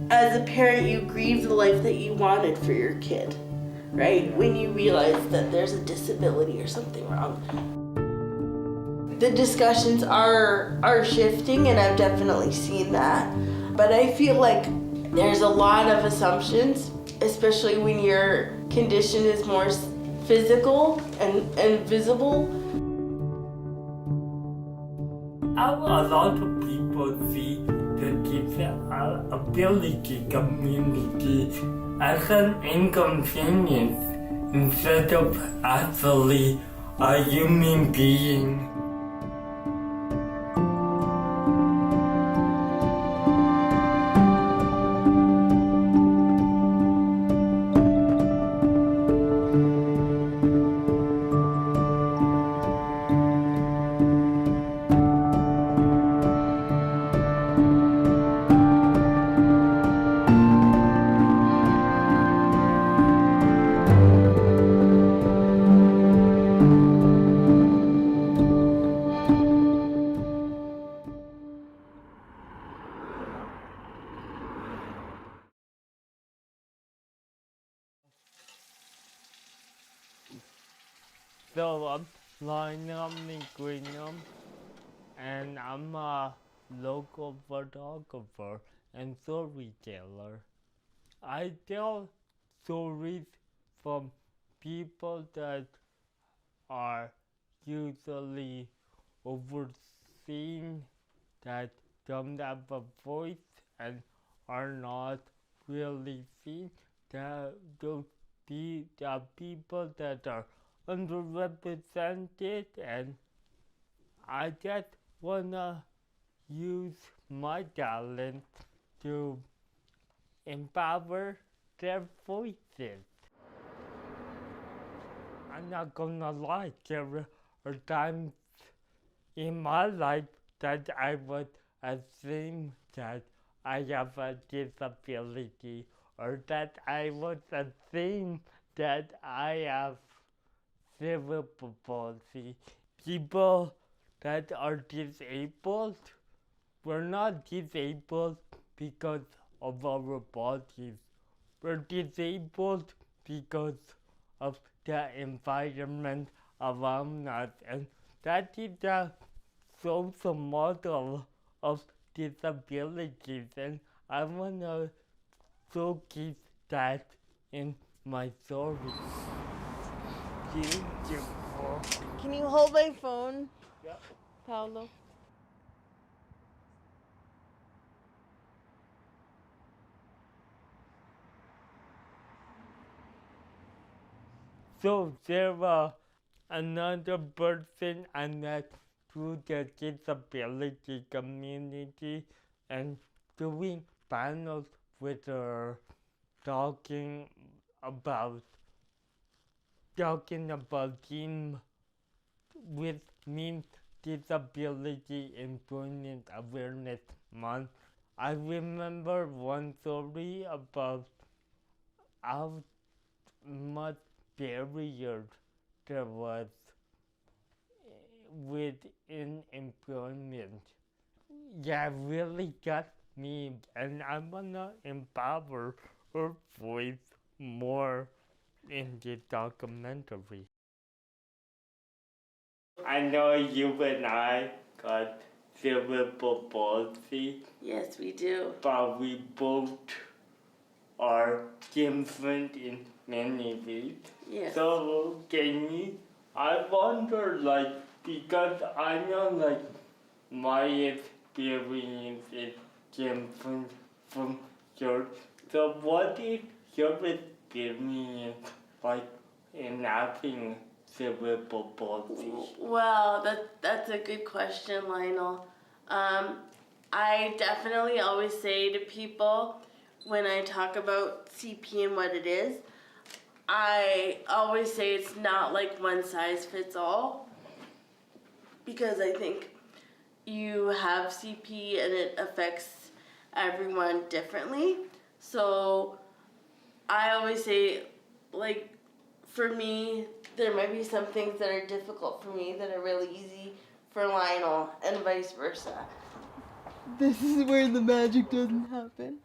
As a parent, you grieve the life that you wanted for your kid, right? When you realize that there's a disability or something wrong. The discussions are shifting, and I've definitely seen that. But I feel like there's a lot of assumptions, especially when your condition is more physical and visible. A lot of people see the disability community as an inconvenience instead of actually a human being. So I'm Lionel Migrino, and I'm a local photographer and storyteller. I tell stories from people that are usually overseen, that don't have a voice and are not really seen, the people that are underrepresented, and I just wanna use my talent to empower their voices. I'm not gonna lie, there are times in my life that I would assume that I have a disability, or that I would assume that I have cerebral palsy. People that are disabled, we're not disabled because of our bodies. We're disabled because of the environment around us, and that is a social model of disabilities, and I want to showcase that in my story. Beautiful. Can you hold my phone, Yeah. Paolo? So Sarah, another person I met through the disability community, and doing panels with her, talking about team with Means Disability Employment Awareness Month. I remember one story about how much barrier there was within employment. Yeah, really got me, and I wanna empower her voice more in the documentary. I know you and I got cerebral palsy, Yes, we do. but we both are different in many ways. Yes. So I wonder, like, because I know, like, my experience is different from yours. So what is your experience like in having cerebral palsy? Well, that's a good question, Lionel. I definitely always say to people when I talk about CP and what it is, I always say it's not like one size fits all, because I think you have CP and it affects everyone differently. So I always say, like, for me, there might be some things that are difficult for me that are really easy for Lionel, and vice versa. This is where the magic doesn't happen.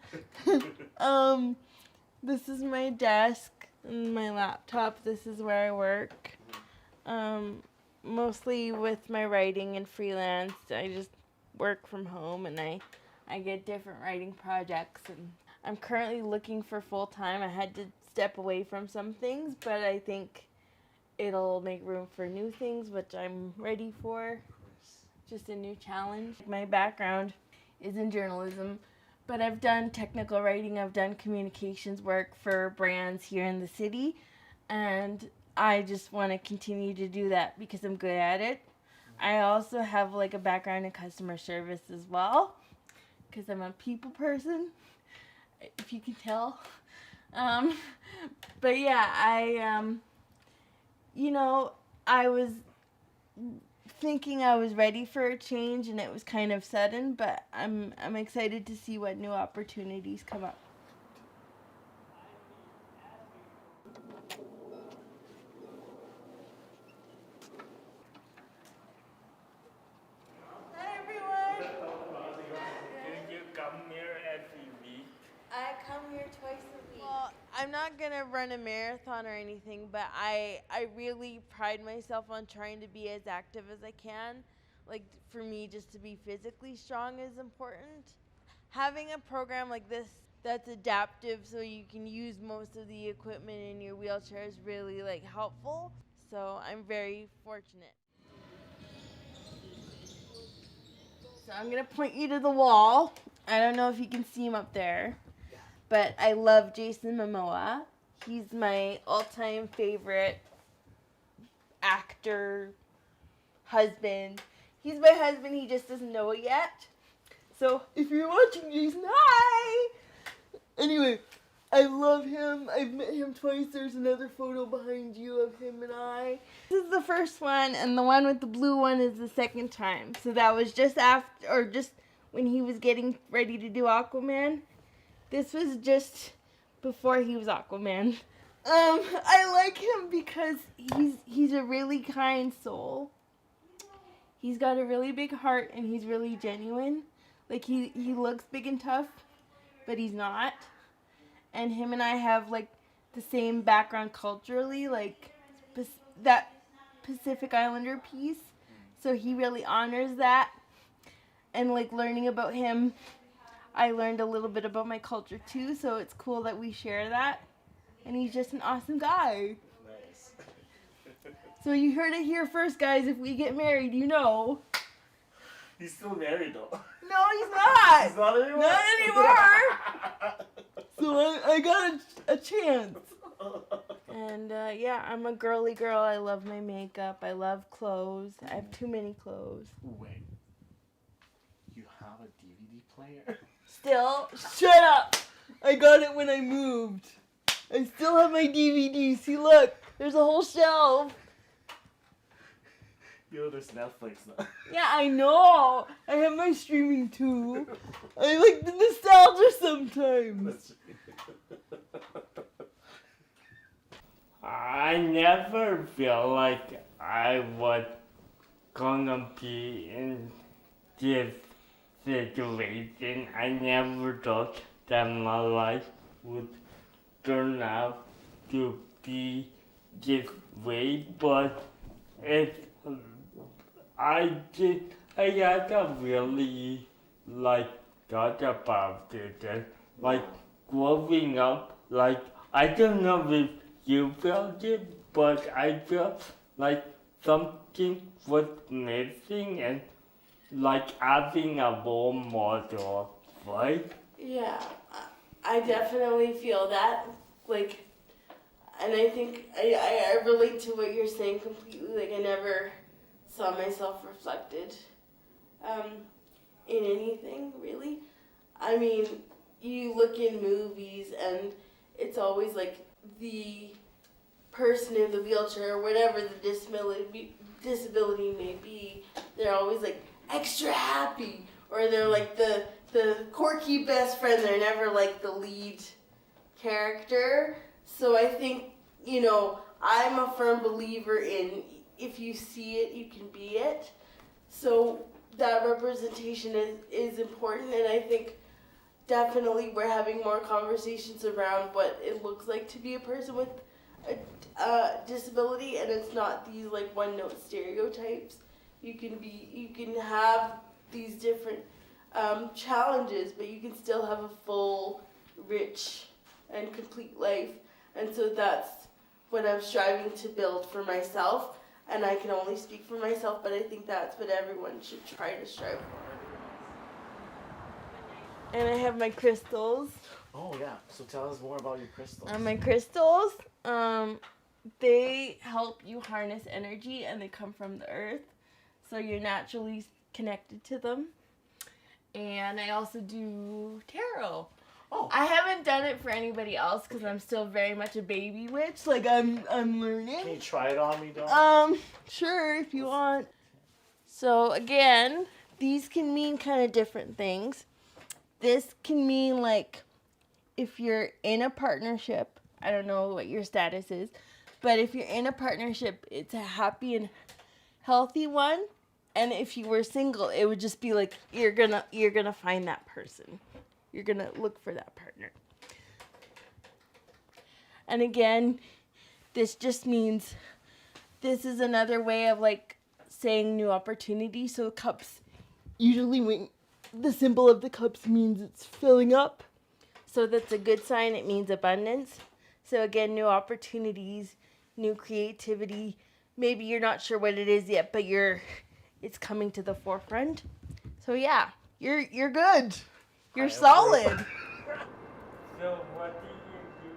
This is my desk and my laptop. This is where I work. Mostly with my writing and freelance. I just work from home and I get different writing projects. And I'm currently looking for full-time. I had to step away from some things, but I think it'll make room for new things, which I'm ready for. Just a new challenge. My background is in journalism, but I've done technical writing, I've done communications work for brands here in the city, and I just want to continue to do that because I'm good at it. I also have like a background in customer service as well, because I'm a people person, if you can tell. But yeah, I was thinking I was ready for a change, and it was kind of sudden, but I'm excited to see what new opportunities come up. Hi everyone. Do you come here every week? I come here twice a week. Well, I'm not gonna run a marathon or anything, but I really pride myself on trying to be as active as I can. Like, for me, just to be physically strong is important. Having a program like this that's adaptive so you can use most of the equipment in your wheelchair is really like helpful. So I'm very fortunate. So I'm gonna point you to the wall. I don't know if you can see him up there, but I love Jason Momoa. He's my all-time favorite actor, husband. He's my husband, he just doesn't know it yet. So if you're watching, Jason, hi! Anyway, I love him. I've met him twice. There's another photo behind you of him and I. This is the first one, and the one with the blue one is the second time. So that was just after, or just when he was getting ready to do Aquaman. This was just before he was Aquaman. I like him because he's a really kind soul. He's got a really big heart, and he's really genuine. Like, he looks big and tough, but he's not. And him and I have, like, the same background culturally, like, that Pacific Islander piece. So he really honors that. And, like, learning about him, I learned a little bit about my culture, too. So it's cool that we share that. And he's just an awesome guy. Nice. So you heard it here first, guys. If we get married, you know. He's still married, though. No, he's not. He's not anymore? Not anymore. So I got a chance. And, yeah, I'm a girly girl. I love my makeup. I love clothes. I have too many clothes. Wait. You have a DVD player? Still, shut up. I got it when I moved. I still have my DVDs. See, look. There's a whole shelf. Yo, there's Netflix now. Yeah, I know. I have my streaming too. I like the nostalgia sometimes. I never feel like I was gonna be in this situation. I never thought that my life would turn out to be this way, but I had a really thought about it, and growing up, I don't know if you felt it, but I felt like something was missing, and having a role model, right? Yeah, I definitely feel that. And I think I relate to what you're saying completely. I never saw myself reflected in anything, really. I mean, you look in movies and it's always the person in the wheelchair or whatever the disability may be, they're always extra happy, or they're the quirky best friend. They're never the lead character. So I think, I'm a firm believer in if you see it, you can be it. So that representation is important, and I think definitely we're having more conversations around what it looks like to be a person with a disability, and it's not these like one-note stereotypes. You can have these different challenges, but you can still have a full, rich, and complete life. And so that's what I'm striving to build for myself. And I can only speak for myself, but I think that's what everyone should try to strive for. And I have my crystals. Oh yeah, so tell us more about your crystals. My crystals, they help you harness energy, and they come from the earth, so you're naturally connected to them. And I also do tarot. Oh. I haven't done it for anybody else because I'm still very much a baby witch. Like I'm learning. Can you try it on me, though? Sure, if you want. So again, these can mean kind of different things. This can mean like if you're in a partnership, I don't know what your status is, but if you're in a partnership, it's a happy and healthy one. And if you were single, it would just be like you're gonna find that person. You're gonna look for that partner. And again, this just means this is another way of like saying new opportunity. So cups, usually when the symbol of the cups means it's filling up. So that's a good sign. It means abundance. So again, new opportunities, new creativity. Maybe you're not sure what it is yet, but it's coming to the forefront. So yeah, you're good. You're solid. So what do you do?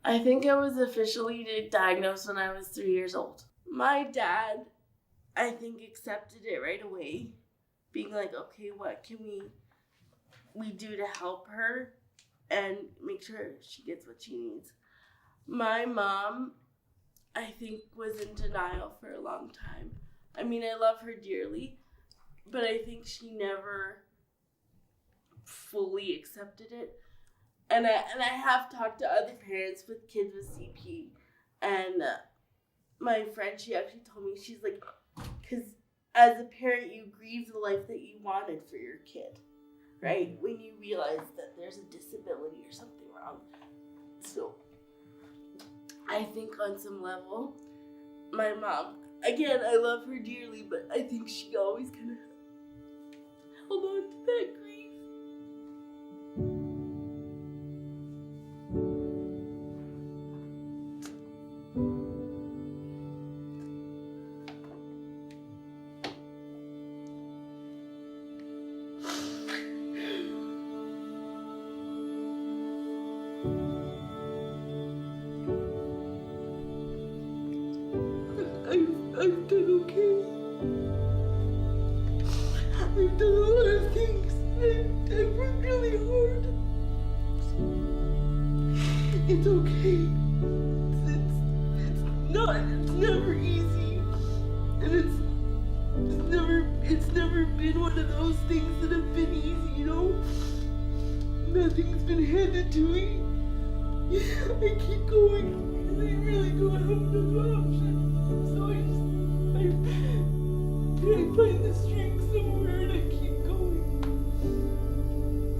I think I was officially diagnosed when I was 3 years old. My dad, I think, accepted it right away, being like, okay, what can we do to help her and make sure she gets what she needs. My mom, I think, was in denial for a long time. I mean, I love her dearly, but I think she never fully accepted it. And I have talked to other parents with kids with CP, and my friend, she actually told me, she's like, because as a parent, you grieve the life that you wanted for your kid, right? When you realize that there's a disability or something wrong. So I think on some level, my mom, again, I love her dearly, but I think she always kind of held on to that grief. I've done okay. I've done a lot of things. I've worked really hard. It's okay. It's never easy. And it's never been one of those things that have been easy, you know? Nothing's been handed to me. I keep going because I really don't have no option. So I find the strength somewhere and I keep going.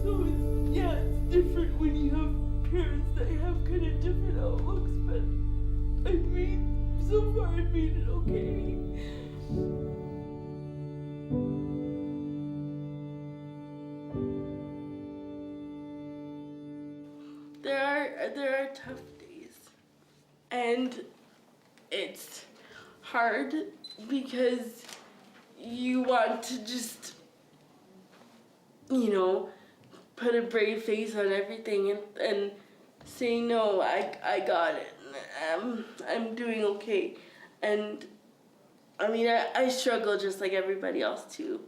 So it's different when you have parents that have kind of different outlooks, but so far I've made it okay. There are tough days, and it's hard because you want to just, put a brave face on everything and say, no, I got it. I'm doing okay. And I mean, I struggle just like everybody else too.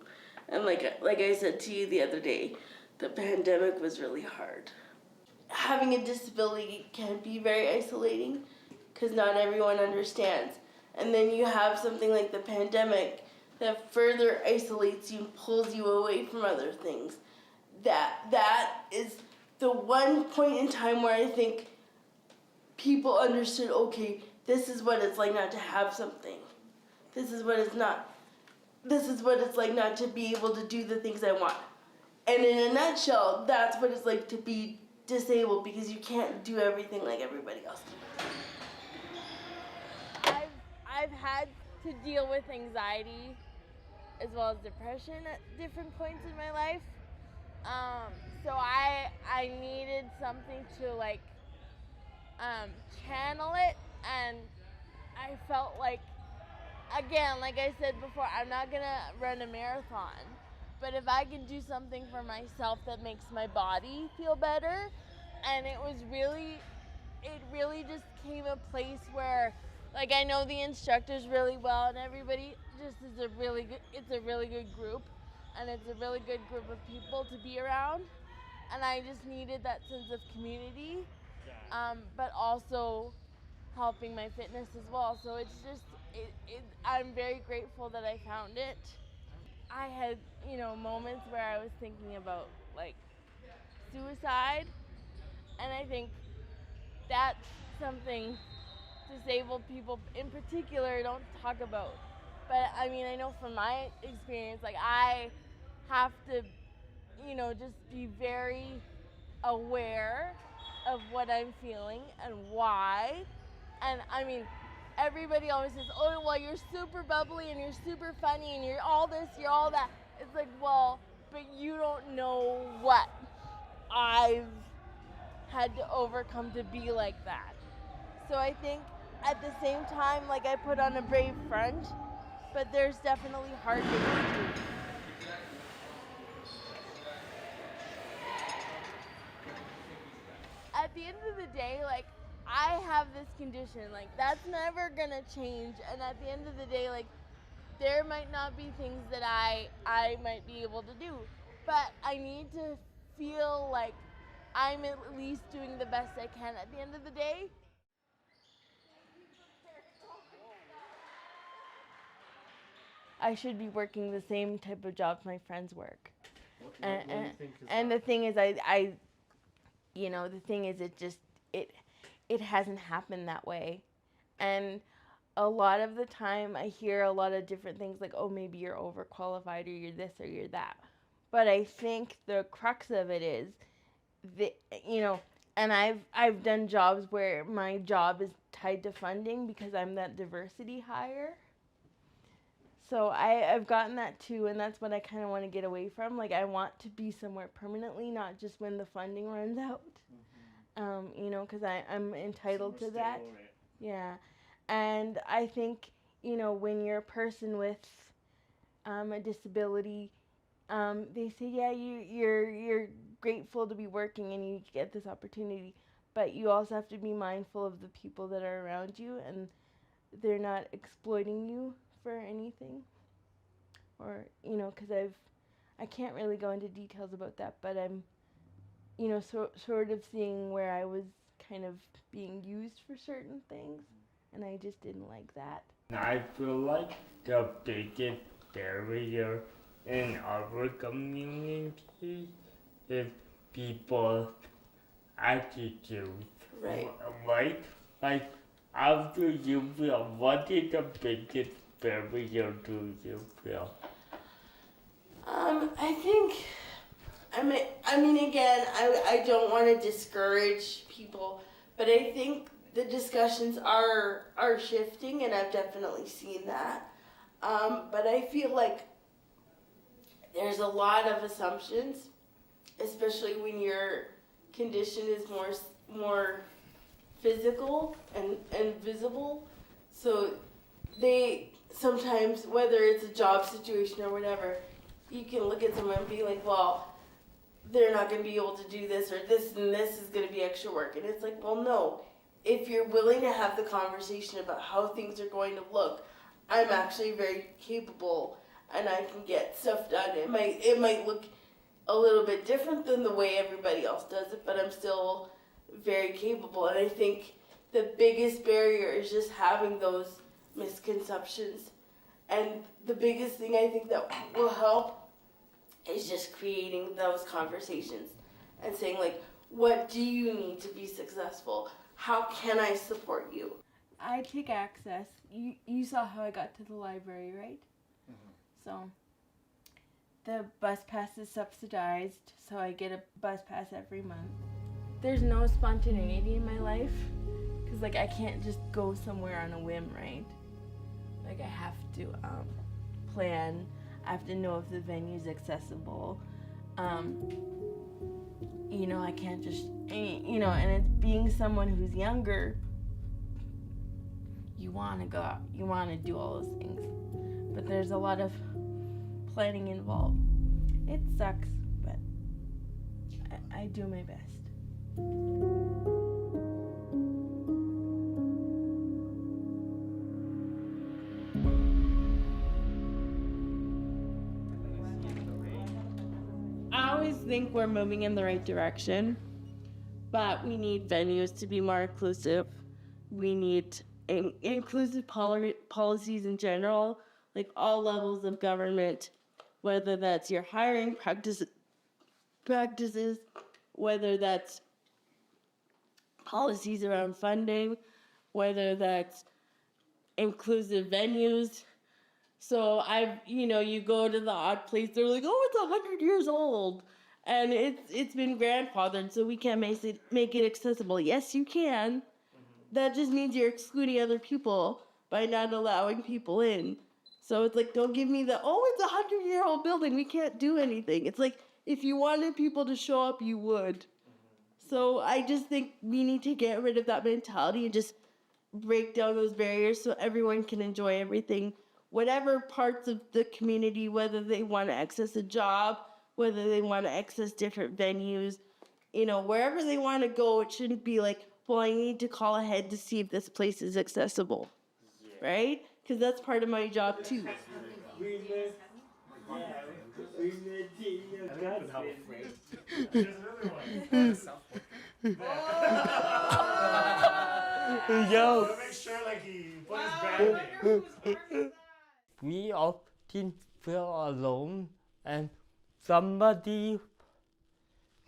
And like I said to you the other day, the pandemic was really hard. Having a disability can be very isolating because not everyone understands. And then you have something like the pandemic that further isolates you and pulls you away from other things. That is the one point in time where I think people understood, okay, this is what it's like not to have something. This is what it's like not to be able to do the things I want. And in a nutshell, that's what it's like to be disabled, because you can't do everything like everybody else. I've had to deal with anxiety as well as depression at different points in my life. So I needed something to like channel it, and I felt like, again, like I said before, I'm not gonna run a marathon, but if I can do something for myself that makes my body feel better, and it really just came a place where, like, I know the instructors really well, and everybody just is it's a really good group, and it's a really good group of people to be around, and I just needed that sense of community, but also helping my fitness as well. So it's just, I'm very grateful that I found it. I had, moments where I was thinking about, like, suicide, and I think that's something disabled people in particular don't talk about. But I mean, I know from my experience, like, I have to, just be very aware of what I'm feeling and why. And I mean, everybody always says, oh, well, you're super bubbly and you're super funny and you're all this, you're all that. It's like, well, but you don't know what I've had to overcome to be like that. So I think at the same time, like, I put on a brave front, but there's definitely hard days too. At the end of the day, like, I have this condition, like, that's never gonna change, and at the end of the day, like, there might not be things that I might be able to do, but I need to feel like I'm at least doing the best I can at the end of the day. I should be working the same type of jobs my friends work. What do you think is And that? the thing is, the thing is, it hasn't happened that way. And a lot of the time I hear a lot of different things like, oh, maybe you're overqualified, or you're this or you're that. But I think the crux of it is, and I've done jobs where my job is tied to funding because I'm that diversity hire. So I've gotten that too, and that's what I kind of want to get away from. Like, I want to be somewhere permanently, not just when the funding runs out. Because I'm entitled to that. Yeah. And I think, when you're a person with a disability, they say, yeah, you're grateful to be working and you get this opportunity, but you also have to be mindful of the people that are around you, and they're not exploiting you for anything. Or, because I can't really go into details about that, but I'm, sort of seeing where I was kind of being used for certain things, and I just didn't like that. I feel like the biggest barrier in our community is people's attitudes. Right. Right? Like, how do you feel? What is the biggest barrier do you feel? I mean, again, I don't want to discourage people, but I think the discussions are shifting, and I've definitely seen that. But I feel like there's a lot of assumptions, especially when your condition is more physical and visible. So they sometimes, whether it's a job situation or whatever, you can look at someone and be like, well, they're not going to be able to do this, or this and this is going to be extra work. And it's like, well, no. If you're willing to have the conversation about how things are going to look, I'm actually very capable, and I can get stuff done. It might look a little bit different than the way everybody else does it, but I'm still very capable. And I think the biggest barrier is just having those misconceptions. And the biggest thing I think that will help is just creating those conversations and saying, like, what do you need to be successful? How can I support you? I take access. You saw how I got to the library, right? So the bus pass is subsidized, so I get a bus pass every month. There's no spontaneity in my life, because like I can't just go somewhere on a whim, right? Like I have to plan. I have to know if the venue's accessible. You know, I can't just, you know, and it's being someone who's younger, you want to go out, you want to do all those things. But there's a lot of planning involved. It sucks, but I do my best. I always think we're moving in the right direction, but we need venues to be more inclusive. We need inclusive policies in general, like all levels of government, whether that's your hiring practices, whether that's policies around funding, whether that's inclusive venues. So you go to the odd place, they're like, oh, it's 100 years old, and it's been grandfathered, so we can't make it accessible. Yes, you can. That just means you're excluding other people by not allowing people in. So it's like, don't give me it's a 100-year-old building, we can't do anything. It's like, if you wanted people to show up, you would. So I just think we need to get rid of that mentality and just break down those barriers so everyone can enjoy everything. Whatever parts of the community, whether they want to access a job, whether they want to access different venues, wherever they want to go, it shouldn't be like, well, I need to call ahead to see if this place is accessible, right? Because that's part of my job too. Yo. Make sure like he put his brand We often feel alone, and somebody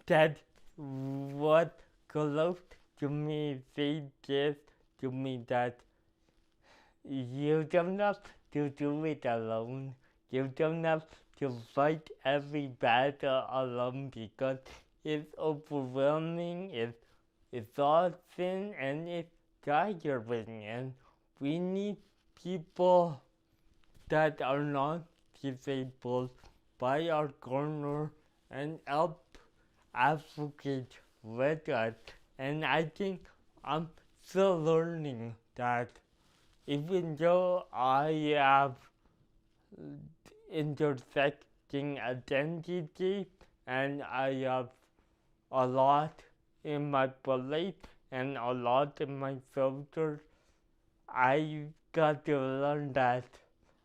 said what close to me said this to me, that you don't have to do it alone. You don't have to fight every battle alone, because it's overwhelming, it's exhausting, and it's tiring, and we need people that are not disabled by our corner and help advocate with us. And I think I'm still learning that, even though I have intersecting identity and I have a lot in my plate and a lot in my filters, I got to learn that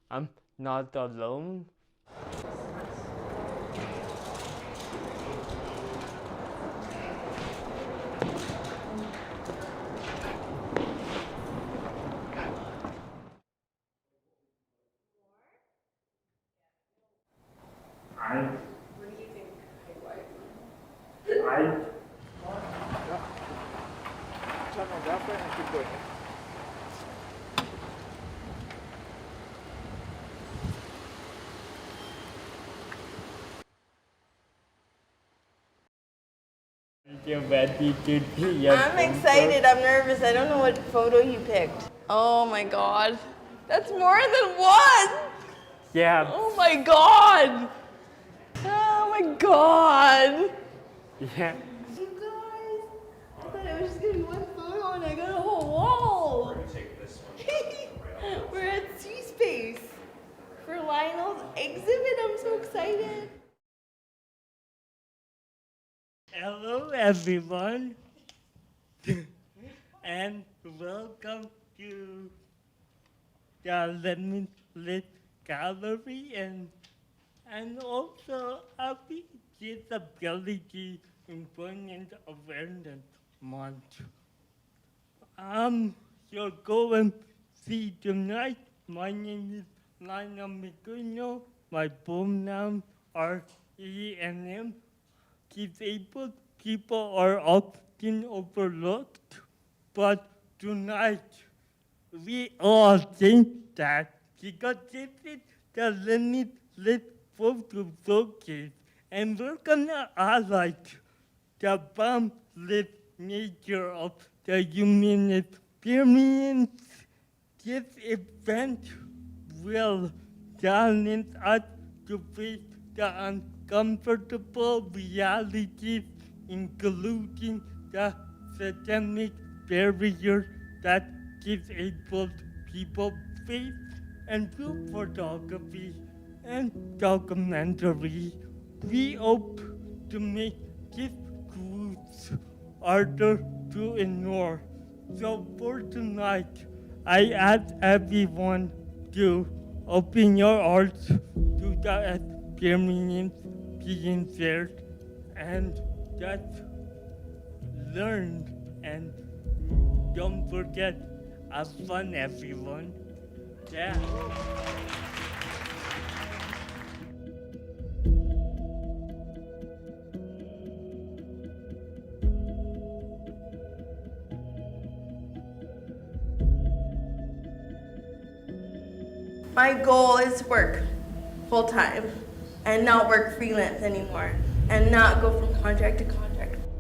I'm not alone. What do you think height-wise? I'm excited, I'm nervous, I don't know what photo you picked. Oh my god. That's more than one! Yeah. Oh my god! Oh my god! Yeah. You guys, I thought it was just gonna be one photo and I got a whole wall. We're gonna take this one. We're at C-Space for Lionel's exhibit. I'm so excited. Hello, everyone, and welcome to the Limitless Gallery and also Happy Disability Employment Awareness Month. You're going to see tonight. My name is Lionel Migrino. My pronouns are he and him. Disabled people are often overlooked, But tonight, we all think that because this is the limitless photo showcase, and we're gonna highlight the boundless nature of the human experience. This event will challenge us to face the uncomfortable realities, including the systemic barriers that disabled people face. And through photography and documentary, we hope to make these truths harder to ignore. So for tonight, I ask everyone to open your hearts to the experience being shared and just learn, and don't forget, have fun, everyone. Yeah. My goal is to work full time and not work freelance anymore and not go from contract to contract.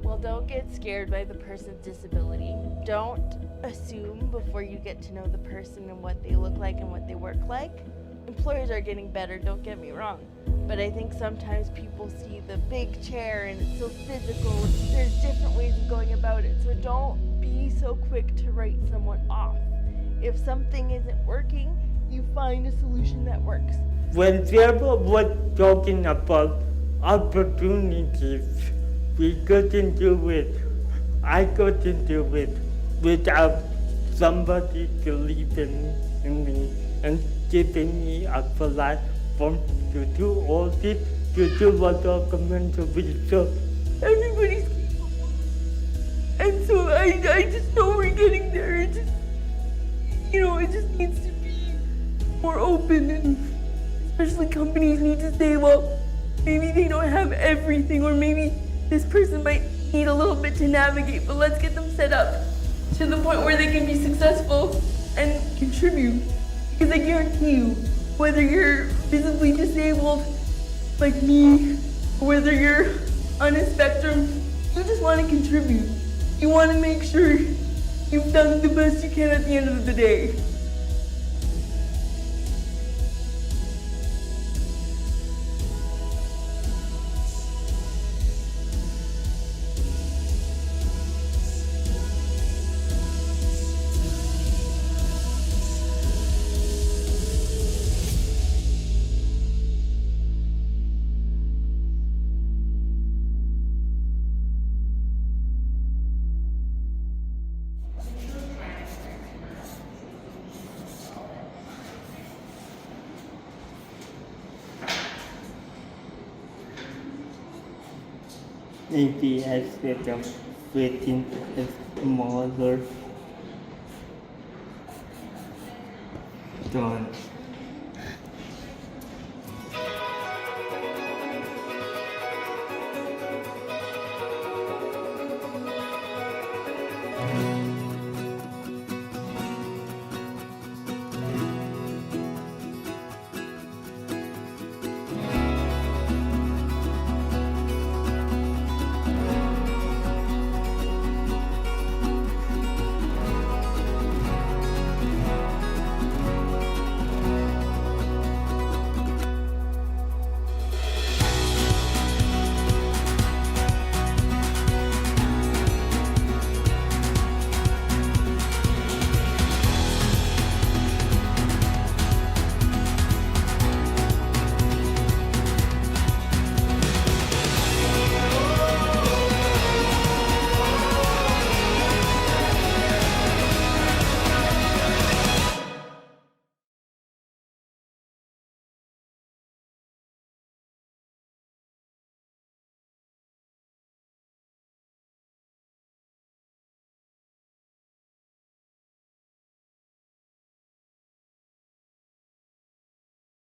Well, don't get scared by the person's disability. Don't assume before you get to know the person and what they look like and what they work like. Employers are getting better, don't get me wrong. But I think sometimes people see the big chair and it's so physical. There's different ways of going about it. So don't be so quick to write someone off. If something isn't working, you find a solution that works. When Sarah was talking about opportunities, we couldn't do it. I couldn't do it without somebody believing in me and giving me a platform to do all this, to do a documentary. So Everybody's capable. And so I just know we're getting there. It just, it just needs to be more open, and especially companies need to say, well, maybe they don't have everything, or maybe this person might need a little bit to navigate, but let's get them set up to the point where they can be successful and contribute. Because I guarantee you, whether you're visibly disabled like me, or whether you're on a spectrum, you just want to contribute. You want to make sure you've done the best you can at the end of the day. maybe I should have written a smaller. Done.